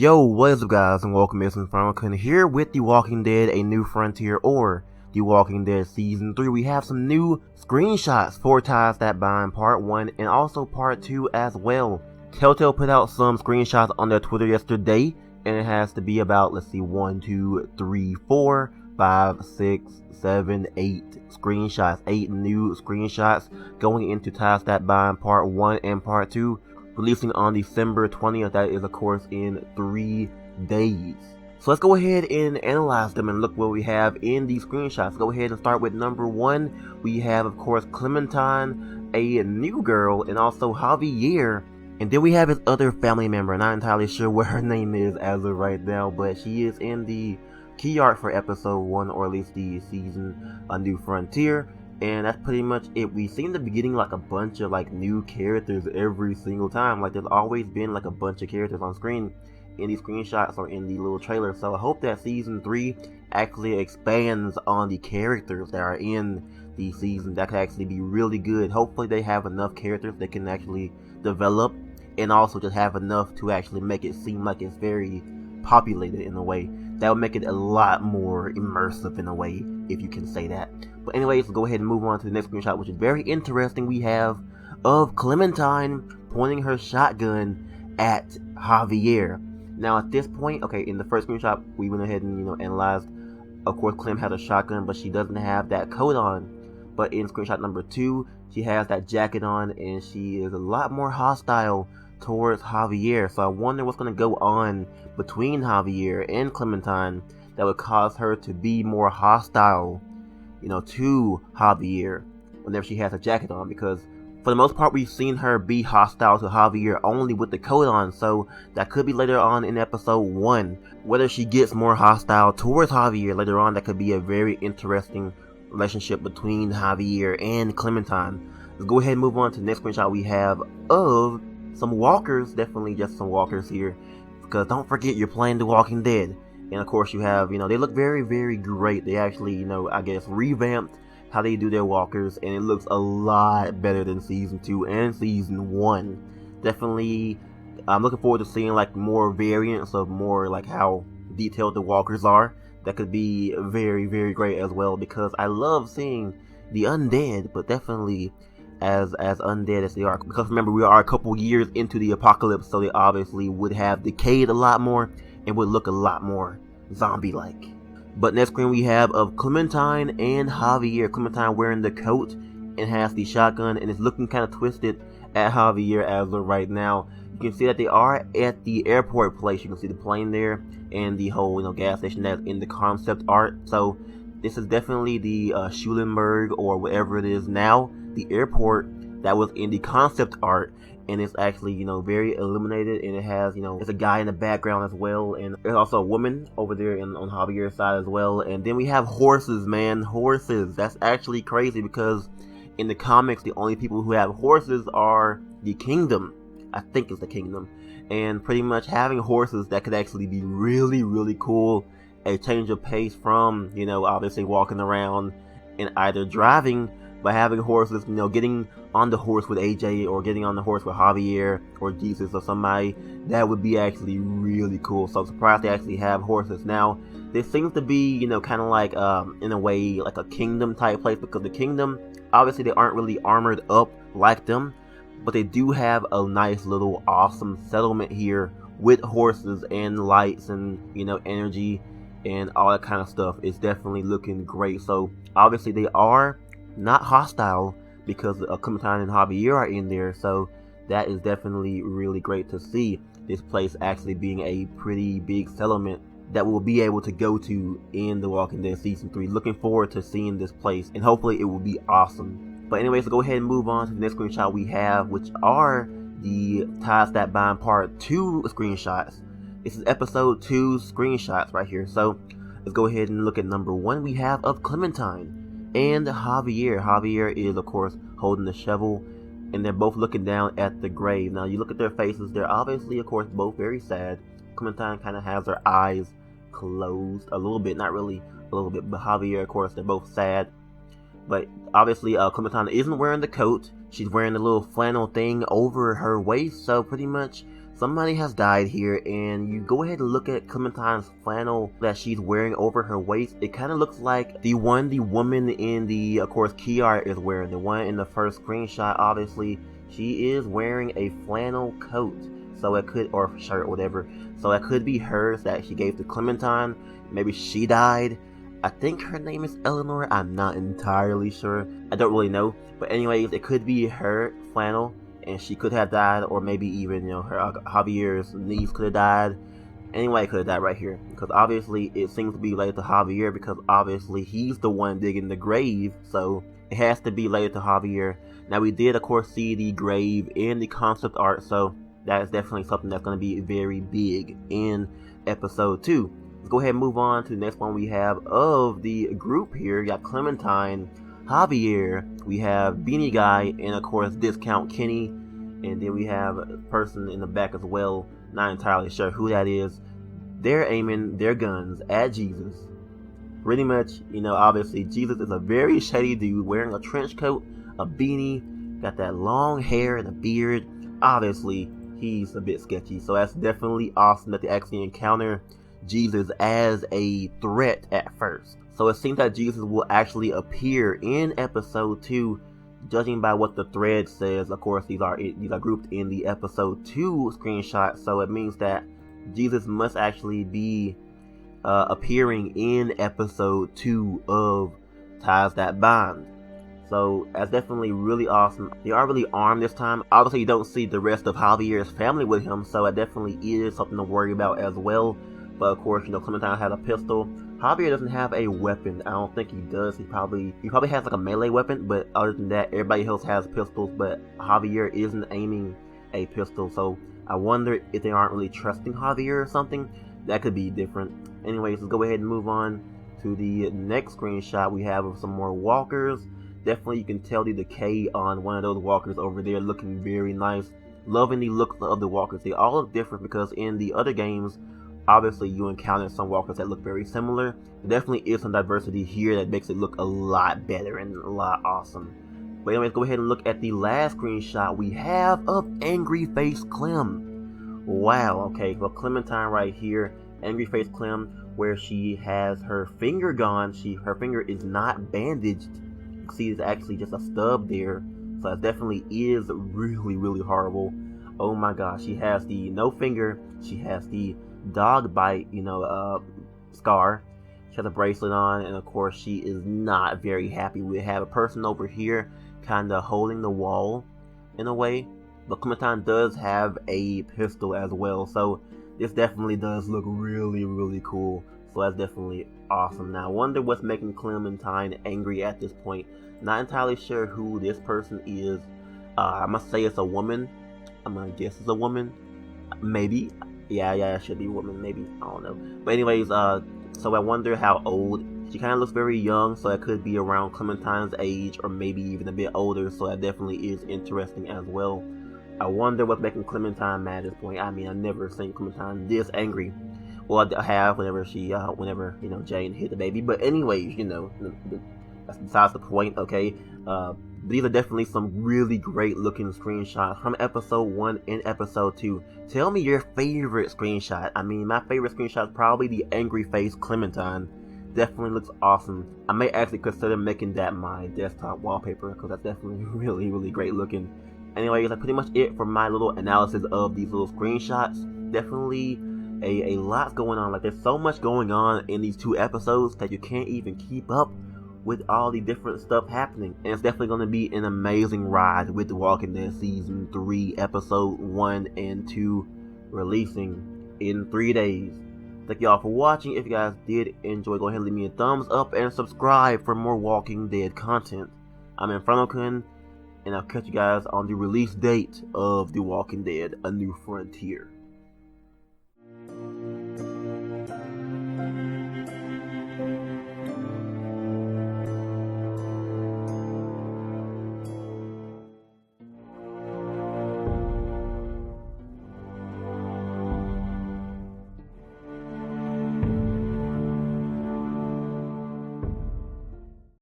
Yo, what is up guys, and welcome to InfernoKun here with The Walking Dead A New Frontier, or The Walking Dead Season 3. We have some new screenshots for Ties That Bind Part 1 and also Part 2 as well. Telltale put out some screenshots on their Twitter yesterday, and it has to be about, 1, 2, 3, 4, 5, 6, 7, 8 screenshots. 8 new screenshots going into Ties That Bind Part 1 and Part 2. Releasing on December 20th, that is of course in 3 days. So let's go ahead and analyze them and look what we have in these screenshots. Go ahead and start with number 1. We have of course Clementine, a new girl, and also Javier. And then we have his other family member. Not entirely sure what her name is as of right now, but she is in the key art for episode 1, or at least the season A New Frontier. And that's pretty much it. We see in the beginning like a bunch of new characters every single time. There's always been a bunch of characters on screen in these screenshots or in the little trailer. So I hope that season 3 actually expands on the characters that are in the season. That could actually be really good. Hopefully they have enough characters that can actually develop, and also just have enough to actually make it seem like it's very populated in a way. That would make it a lot more immersive in a way, if you can say that. But anyways, let's go ahead and move on to the next screenshot, which is very interesting. We have of Clementine pointing her shotgun at Javier. Now at this point, okay, in the first screenshot, we went ahead and analyzed. Of course, Clem has a shotgun, but she doesn't have that coat on. But in screenshot number 2, she has that jacket on, and she is a lot more hostile towards Javier. So I wonder what's going to go on between Javier and Clementine that would cause her to be more hostile, to Javier whenever she has a jacket on, because for the most part we've seen her be hostile to Javier only with the coat on. So that could be later on in episode 1, whether she gets more hostile towards Javier later on. That could be a very interesting relationship between Javier and Clementine. Let's go ahead and move on to the next screenshot we have of some walkers. Definitely just some walkers here, because don't forget you're playing The Walking Dead. And of course you have, they look very, very great. They actually, I guess revamped how they do their walkers, and it looks a lot better than season 2 and season 1. Definitely, I'm looking forward to seeing more variants of more how detailed the walkers are. That could be very, very great as well, because I love seeing the undead, but definitely as undead as they are. Because remember, we are a couple years into the apocalypse, so they obviously would have decayed a lot more and would look a lot more zombie-like. But next screen we have of Clementine and Javier. Clementine wearing the coat and has the shotgun, and is looking kind of twisted at Javier as of right now. You can see that they are at the airport place. You can see the plane there and the whole gas station that's in the concept art. So this is definitely the Schulenburg, or whatever it is now, the airport that was in the concept art. And it's actually, very illuminated, and it has, there's a guy in the background as well, and there's also a woman over there on Javier's side as well. And then we have horses, man, horses. That's actually crazy, because in the comics, the only people who have horses are the Kingdom. I think it's the Kingdom. And pretty much having horses, that could actually be really, really cool. A change of pace from, obviously walking around and either driving, but having horses, getting on the horse with AJ, or getting on the horse with Javier or Jesus or somebody, that would be actually really cool. So I'm surprised they actually have horses. Now, this seems to be, kind of in a way, like a kingdom type place, because the Kingdom, obviously they aren't really armored up like them, but they do have a nice little awesome settlement here with horses and lights and, energy and all that kind of stuff. It's definitely looking great. So obviously they are not hostile, because Clementine and Javier are in there. So that is definitely really great to see this place actually being a pretty big settlement that we'll be able to go to in The Walking Dead Season 3. Looking forward to seeing this place, and hopefully it will be awesome. But anyways, go ahead and move on to the next screenshot we have, which are the Ties That Bind Part 2 screenshots. This is episode 2 screenshots right here. So let's go ahead and look at number 1 we have of Clementine and Javier. Javier is of course holding the shovel, and they're both looking down at the grave. Now you look at their faces, they're obviously of course both very sad. Clementine kind of has her eyes closed a little bit, not really a little bit, but Javier, of course, they're both sad. But obviously Clementine isn't wearing the coat. She's wearing the little flannel thing over her waist, so pretty much somebody has died here, and you go ahead and look at Clementine's flannel that she's wearing over her waist. It kind of looks like the woman in the, of course, key art is wearing. The one in the first screenshot, obviously, she is wearing a flannel coat. So it could, or shirt, or whatever. So it could be hers that she gave to Clementine. Maybe she died. I think her name is Eleanor. I'm not entirely sure. I don't really know. But anyways, it could be her flannel, and she could have died, or maybe even, you know, her Javier's niece could have died. Anyway, could have died right here, because obviously it seems to be related to Javier, because obviously he's the one digging the grave, so it has to be related to Javier. Now, we did, of course, see the grave in the concept art, so that is definitely something that's going to be very big in episode 2. Let's go ahead and move on to the next one we have of the group here. We got Clementine, Javier, we have Beanie Guy, and of course Discount Kenny, and then we have a person in the back as well, not entirely sure who that is. They're aiming their guns at Jesus. Pretty much, you know, obviously Jesus is a very shady dude wearing a trench coat, a beanie, got that long hair and a beard. Obviously, he's a bit sketchy, so that's definitely awesome that they actually encounter Jesus as a threat at first. So it seems that Jesus will actually appear in episode 2, judging by what the thread says. Of course, these are grouped in the episode 2 screenshot, so it means that Jesus must actually be appearing in episode 2 of Ties That Bind. So that's definitely really awesome. They are really armed this time. Obviously, you don't see the rest of Javier's family with him, so it definitely is something to worry about as well. But of course, you know, Clementine has a pistol. Javier doesn't have a weapon. I don't think he does. He probably has like a melee weapon, but other than that, everybody else has pistols. But Javier isn't aiming a pistol, so I wonder if they aren't really trusting Javier or something. That could be different. Anyways, let's go ahead and move on to the next screenshot we have of some more walkers. Definitely, you can tell the decay on one of those walkers over there, looking very nice. Loving the look of the walkers. They all look different because in the other games, obviously you encounter some walkers that look very similar. There definitely is some diversity here that makes it look a lot better and a lot awesome. But anyways, go ahead and look at the last screenshot we have of Angry Face Clem. Wow, okay, well, Clementine right here, Angry Face Clem, where she has her finger gone. Her finger is not bandaged. You can see it's actually just a stub there. So it definitely is really, really horrible. Oh my gosh, she has the no finger, she has the dog bite, scar. She has a bracelet on, and of course she is not very happy. We have a person over here kind of holding the wall in a way, but Clementine does have a pistol as well, so this definitely does look really, really cool. So that's definitely awesome. Now I wonder what's making Clementine angry at this point. Not entirely sure who this person is. I must say it's a woman. I'm gonna guess it's a woman. Maybe. Yeah, it should be a woman, maybe. I don't know. But anyways, so I wonder how old. She kind of looks very young, so it could be around Clementine's age, or maybe even a bit older, so that definitely is interesting as well. I wonder what's making Clementine mad at this point. I mean, I've never seen Clementine this angry. Well, I have whenever Jane hit the baby. But anyways, that's besides the point, okay? These are definitely some really great looking screenshots from episode 1 and episode 2. Tell me your favorite screenshot. I mean, my favorite screenshot is probably the angry face Clementine. Definitely looks awesome. I may actually consider making that my desktop wallpaper, because that's definitely really, really great looking. Anyways, that's pretty much it for my little analysis of these little screenshots. Definitely a lot going on. Like, there's so much going on in these 2 episodes that you can't even keep up with all the different stuff happening. And it's definitely going to be an amazing ride with The Walking Dead Season 3, Episode 1 and 2 releasing in 3 days. Thank you all for watching. If you guys did enjoy, go ahead and leave me a thumbs up and subscribe for more Walking Dead content. I'm InfernoKun, and I'll catch you guys on the release date of The Walking Dead: A New Frontier.